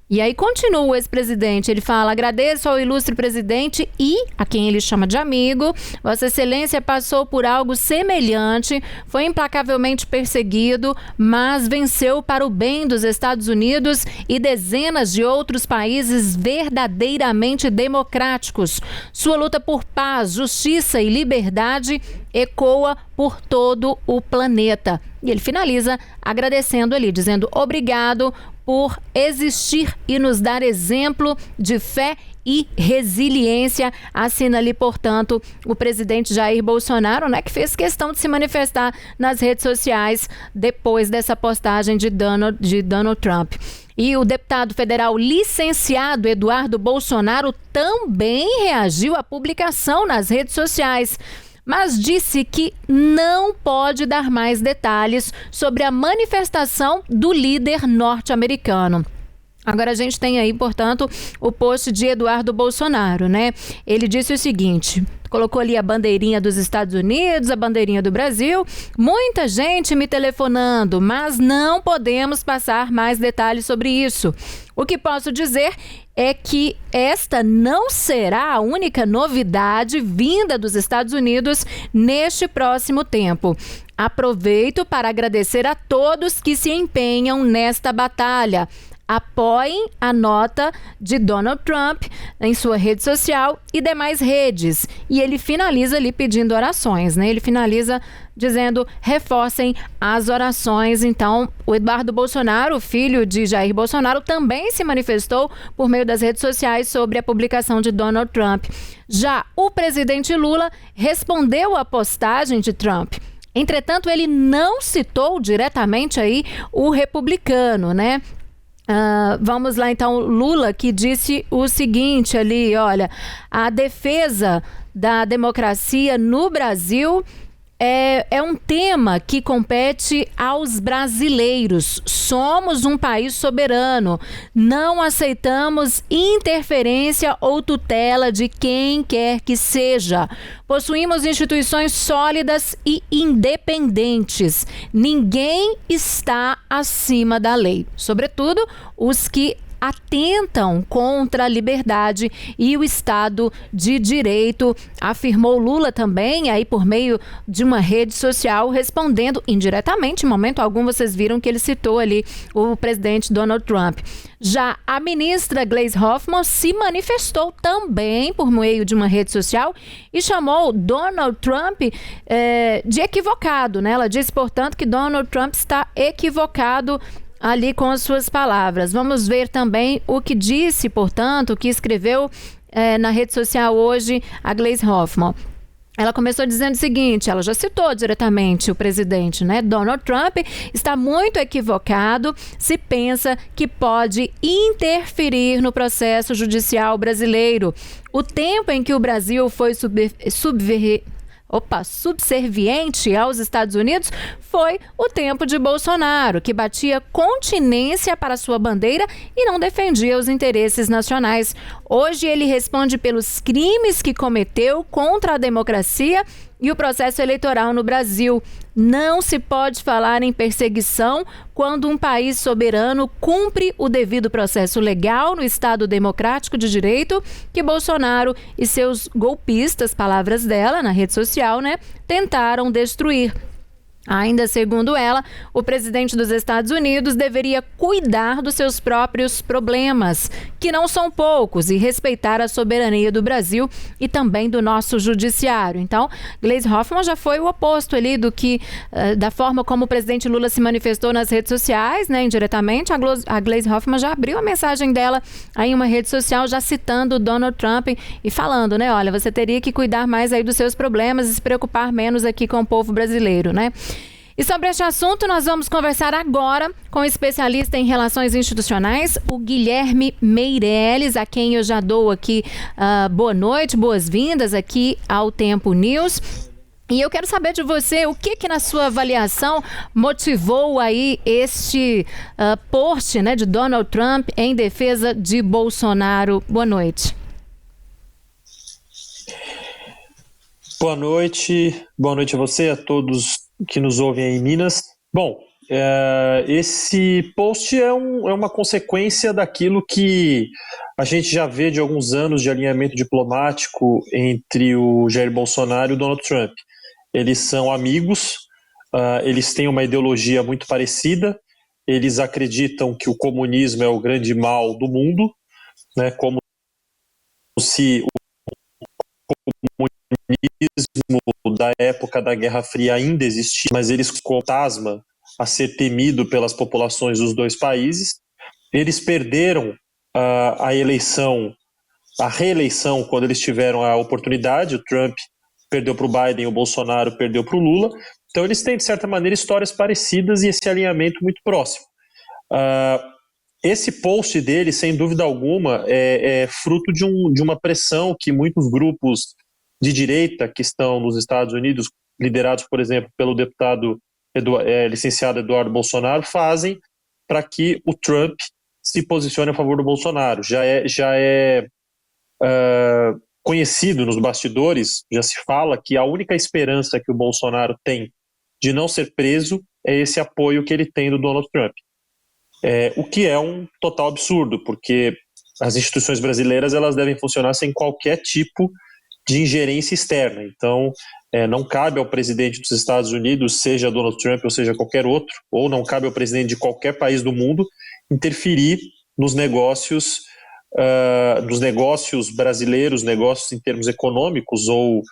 E aí continua o ex-presidente, ele fala: agradeço ao ilustre presidente e a quem ele chama de amigo. Vossa Excelência passou por algo semelhante, foi implacavelmente perseguido, mas venceu para o bem dos Estados Unidos e dezenas de outros países verdadeiramente democráticos. Sua luta por paz, justiça e liberdade ecoa por todo o planeta. E ele finaliza agradecendo ali, dizendo: obrigado por existir e nos dar exemplo de fé e resiliência. Assina ali, portanto, o presidente Jair Bolsonaro, né, que fez questão de se manifestar nas redes sociais depois dessa postagem de Donald Trump. E o deputado federal licenciado Eduardo Bolsonaro também reagiu à publicação nas redes sociais, mas disse que não pode dar mais detalhes sobre a manifestação do líder norte-americano. Agora a gente tem aí, portanto, o post de Eduardo Bolsonaro, né? Ele disse o seguinte, colocou ali a bandeirinha dos Estados Unidos, a bandeirinha do Brasil, muita gente me telefonando, mas não podemos passar mais detalhes sobre isso. O que posso dizer é que esta não será a única novidade vinda dos Estados Unidos neste próximo tempo. Aproveito para agradecer a todos que se empenham nesta batalha. Apoiem a nota de Donald Trump em sua rede social e demais redes. E ele finaliza ali pedindo orações, né? Ele finaliza dizendo, reforcem as orações. Então, o Eduardo Bolsonaro, filho de Jair Bolsonaro, também se manifestou por meio das redes sociais sobre a publicação de Donald Trump. Já o presidente Lula respondeu à postagem de Trump. Entretanto, ele não citou diretamente aí o republicano, né? Vamos lá então, Lula, que disse o seguinte ali, olha, a defesa da democracia no Brasil é um tema que compete aos brasileiros. Somos um país soberano, não aceitamos interferência ou tutela de quem quer que seja. Possuímos instituições sólidas e independentes. Ninguém está acima da lei, sobretudo os que atentam contra a liberdade e o Estado de Direito, afirmou Lula também, aí por meio de uma rede social, respondendo indiretamente, em momento algum vocês viram que ele citou ali o presidente Donald Trump. Já a ministra Gleisi Hoffmann se manifestou também por meio de uma rede social e chamou Donald Trump de equivocado, né? Ela disse, portanto, que Donald Trump está equivocado ali com as suas palavras. Vamos ver também o que disse, portanto, o que escreveu na rede social hoje a Gleisi Hoffmann. Ela começou dizendo o seguinte, ela já citou diretamente o presidente, né? Donald Trump está muito equivocado se pensa que pode interferir no processo judicial brasileiro. O tempo em que o Brasil foi subserviente aos Estados Unidos foi o tempo de Bolsonaro, que batia continência para sua bandeira e não defendia os interesses nacionais. Hoje ele responde pelos crimes que cometeu contra a democracia e o processo eleitoral no Brasil. Não se pode falar em perseguição quando um país soberano cumpre o devido processo legal no Estado democrático de direito que Bolsonaro e seus golpistas, palavras dela na rede social, né, tentaram destruir. Ainda segundo ela, o presidente dos Estados Unidos deveria cuidar dos seus próprios problemas, que não são poucos, e respeitar a soberania do Brasil e também do nosso judiciário. Então, Gleisi Hoffmann já foi o oposto ali da forma como o presidente Lula se manifestou nas redes sociais, né, indiretamente. A Gleisi Hoffmann já abriu a mensagem dela aí em uma rede social, já citando o Donald Trump e falando, né, olha, você teria que cuidar mais aí dos seus problemas e se preocupar menos aqui com o povo brasileiro, né? E sobre este assunto, nós vamos conversar agora com o especialista em relações institucionais, o Guilherme Meirelles, a quem eu já dou aqui boa noite, boas-vindas aqui ao Tempo News. E eu quero saber de você, o que na sua avaliação motivou aí este post, né, de Donald Trump em defesa de Bolsonaro? Boa noite. Boa noite a você, a todos que nos ouvem aí em Minas. Bom, esse post é uma consequência daquilo que a gente já vê de alguns anos de alinhamento diplomático entre o Jair Bolsonaro e o Donald Trump. Eles são amigos, eles têm uma ideologia muito parecida, eles acreditam que o comunismo é o grande mal do mundo, né, como se o comunismo da época da Guerra Fria ainda existia, mas eles com fantasma a ser temido pelas populações dos dois países. Eles perderam a reeleição quando eles tiveram a oportunidade. O Trump perdeu para o Biden, o Bolsonaro perdeu para o Lula. Então eles têm, de certa maneira, histórias parecidas e esse alinhamento muito próximo. Esse post dele, sem dúvida alguma, é fruto de uma pressão que muitos grupos de direita que estão nos Estados Unidos, liderados, por exemplo, pelo deputado licenciado Eduardo Bolsonaro, fazem para que o Trump se posicione a favor do Bolsonaro. Já é conhecido nos bastidores, já se fala que a única esperança que o Bolsonaro tem de não ser preso é esse apoio que ele tem do Donald Trump. O que é um total absurdo, porque as instituições brasileiras elas devem funcionar sem qualquer tipo de ingerência externa. Então, não cabe ao presidente dos Estados Unidos, seja Donald Trump ou seja qualquer outro, ou não cabe ao presidente de qualquer país do mundo, interferir nos negócios brasileiros, negócios em termos econômicos, ou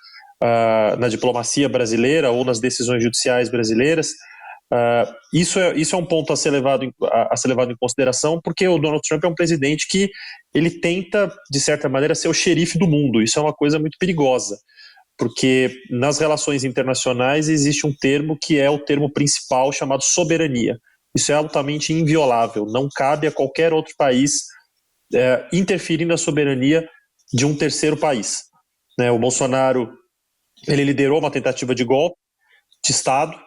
na diplomacia brasileira, ou nas decisões judiciais brasileiras. Isso é um ponto a ser levado em consideração, porque o Donald Trump é um presidente que ele tenta, de certa maneira, ser o xerife do mundo. Isso é uma coisa muito perigosa, porque nas relações internacionais existe um termo que é o termo principal, chamado soberania. Isso é altamente inviolável, não cabe a qualquer outro país interferir na soberania de um terceiro país. O Bolsonaro, ele liderou uma tentativa de golpe de Estado,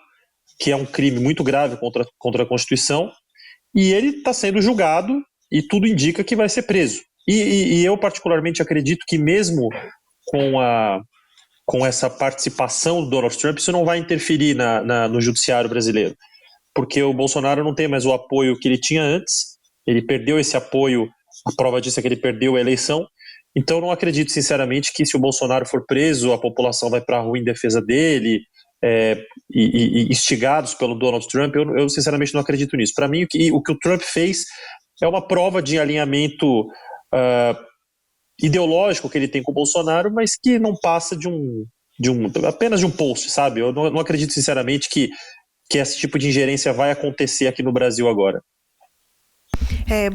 que é um crime muito grave contra a Constituição, e ele está sendo julgado e tudo indica que vai ser preso. E eu particularmente acredito que mesmo com essa participação do Donald Trump, isso não vai interferir no judiciário brasileiro, porque o Bolsonaro não tem mais o apoio que ele tinha antes, ele perdeu esse apoio, a prova disso é que ele perdeu a eleição. Então eu não acredito sinceramente que se o Bolsonaro for preso, a população vai para a rua em defesa dele, e instigados pelo Donald Trump. Eu sinceramente não acredito nisso. Para mim, o que o Trump fez é uma prova de alinhamento ideológico que ele tem com o Bolsonaro, mas que não passa apenas de um post, sabe? Eu não acredito sinceramente que esse tipo de ingerência vai acontecer aqui no Brasil agora.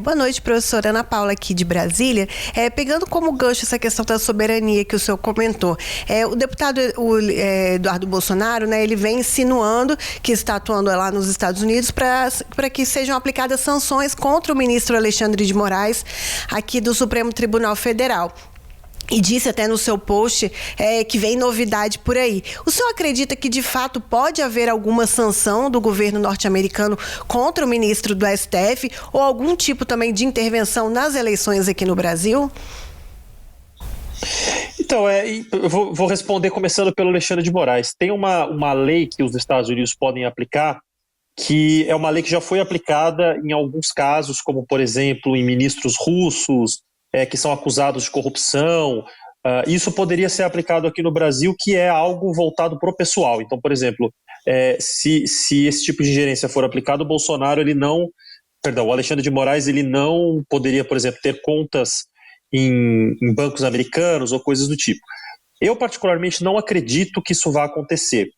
Boa noite, professora Ana Paula, aqui de Brasília. Pegando como gancho essa questão da soberania que o senhor comentou, o deputado Eduardo Bolsonaro, ele vem insinuando que está atuando lá nos Estados Unidos para que sejam aplicadas sanções contra o ministro Alexandre de Moraes, aqui do Supremo Tribunal Federal. E disse até no seu post que vem novidade por aí. O senhor acredita que, de fato, pode haver alguma sanção do governo norte-americano contra o ministro do STF ou algum tipo também de intervenção nas eleições aqui no Brasil? Então, eu vou responder começando pelo Alexandre de Moraes. Tem uma lei que os Estados Unidos podem aplicar, que é uma lei que já foi aplicada em alguns casos, como, por exemplo, em ministros russos, que são acusados de corrupção. Isso poderia ser aplicado aqui no Brasil, que é algo voltado para o pessoal. Então, por exemplo, se esse tipo de ingerência for aplicado, o Alexandre de Moraes ele não poderia, por exemplo, ter contas em bancos americanos ou coisas do tipo. Eu, particularmente, não acredito que isso vá acontecer,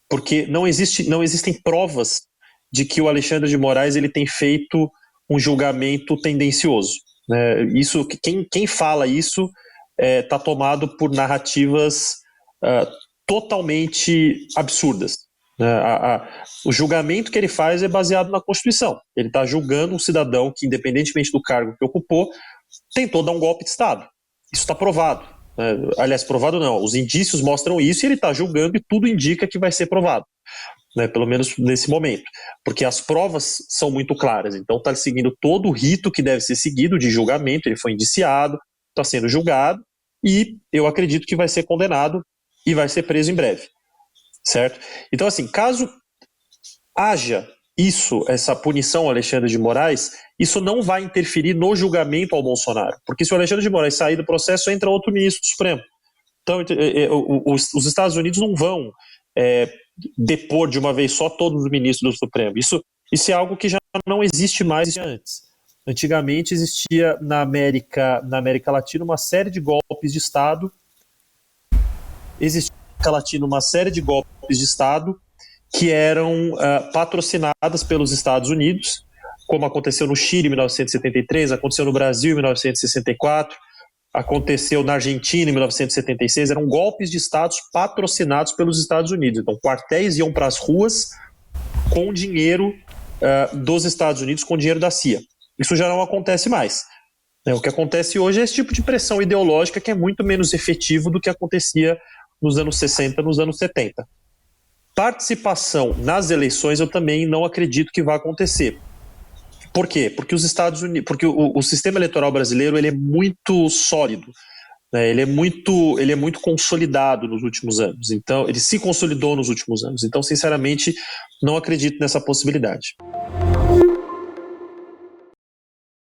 porque não existem provas de que o Alexandre de Moraes ele tem feito um julgamento tendencioso. Isso, quem fala isso está tomado por narrativas totalmente absurdas. O julgamento que ele faz é baseado na Constituição. Ele está julgando um cidadão que, independentemente do cargo que ocupou, tentou dar um golpe de Estado. Isso está provado. Aliás, provado não, os indícios mostram isso e ele está julgando e tudo indica que vai ser provado. Pelo menos nesse momento, porque as provas são muito claras, então está seguindo todo o rito que deve ser seguido de julgamento. Ele foi indiciado, está sendo julgado e eu acredito que vai ser condenado e vai ser preso em breve, certo? Então, assim, caso haja essa punição ao Alexandre de Moraes, isso não vai interferir no julgamento ao Bolsonaro, porque se o Alexandre de Moraes sair do processo, entra outro ministro do Supremo. Então, os Estados Unidos não vão depor de uma vez só todos os ministros do Supremo. Isso é algo que já não existe mais antes. Antigamente existia na América Latina uma série de golpes de Estado. Que eram patrocinadas pelos Estados Unidos, como aconteceu no Chile em 1973, aconteceu no Brasil em 1964, aconteceu na Argentina em 1976, eram golpes de estados patrocinados pelos Estados Unidos. Então, quartéis iam para as ruas com dinheiro dos Estados Unidos, com dinheiro da CIA. Isso já não acontece mais. O que acontece hoje é esse tipo de pressão ideológica que é muito menos efetivo do que acontecia nos anos 60, nos anos 70. Participação nas eleições eu também não acredito que vai acontecer. Por quê? Porque os Estados Unidos, porque o sistema eleitoral brasileiro ele é muito sólido, né? Ele é muito consolidado nos últimos anos. Então, ele se consolidou nos últimos anos. Então, sinceramente, não acredito nessa possibilidade.